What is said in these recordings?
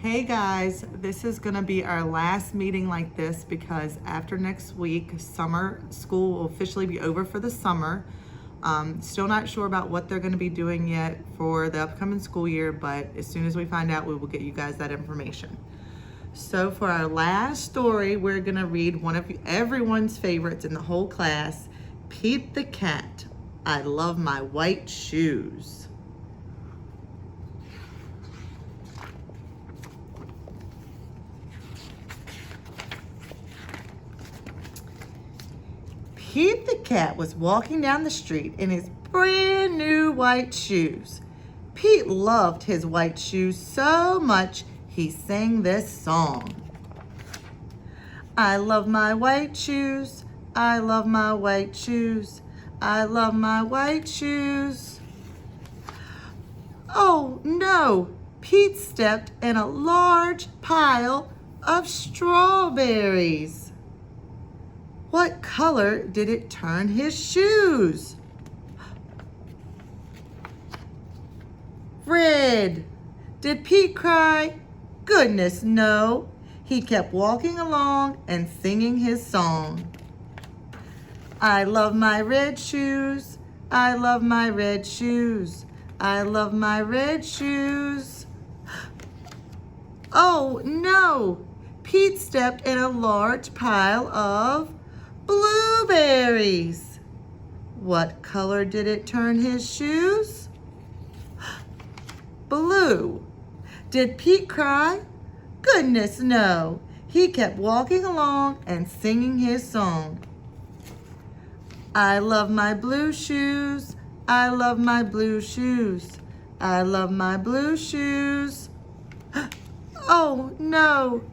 Hey guys, this is gonna be our last meeting like this because after next week, summer school will officially be over for the summer. Still not sure about what they're gonna be doing yet for the upcoming school year, but as soon as we find out, we will get you guys that information. So for our last story, we're gonna read one of everyone's favorites in the whole class, Pete the Cat, I Love My White Shoes. Pete the cat was walking down the street in his brand new white shoes. Pete loved his white shoes so much he sang this song. I love my white shoes, I love my white shoes, I love my white shoes. Oh no, Pete stepped in a large pile of strawberries. What color did it turn his shoes? Red. Did Pete cry? Goodness, no. He kept walking along and singing his song. I love my red shoes. I love my red shoes. I love my red shoes. Oh no! Pete stepped in a large pile of blueberries. What color did it turn his shoes? Blue. Did Pete cry? Goodness, no. He kept walking along and singing his song. I love my blue shoes. I love my blue shoes. I love my blue shoes. Oh no.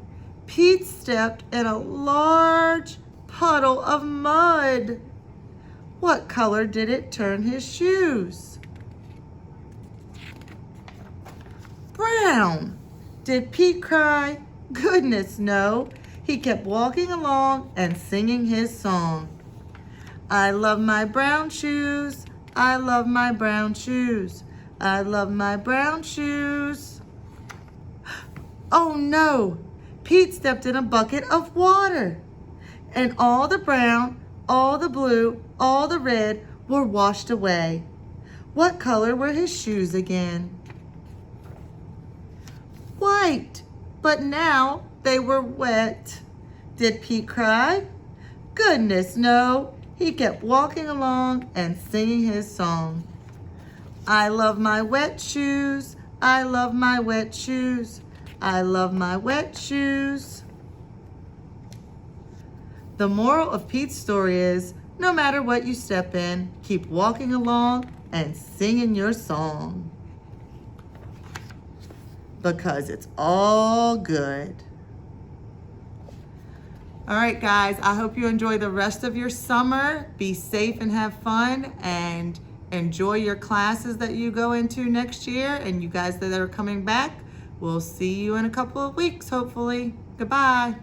Pete stepped in a large puddle of mud. What color did it turn his shoes? Brown. Did Pete cry? Goodness, no. He kept walking along and singing his song. I love my brown shoes. I love my brown shoes. I love my brown shoes. Oh no. Pete stepped in a bucket of water. And all the brown, all the blue, all the red were washed away. What color were his shoes again? White, but now they were wet. Did Pete cry? Goodness, no. He kept walking along and singing his song. I love my wet shoes. I love my wet shoes. I love my wet shoes. The moral of Pete's story is, no matter what you step in, keep walking along and singing your song. Because it's all good. All right, guys, I hope you enjoy the rest of your summer. Be safe and have fun and enjoy your classes that you go into next year. And you guys that are coming back, we'll see you in a couple of weeks, hopefully. Goodbye.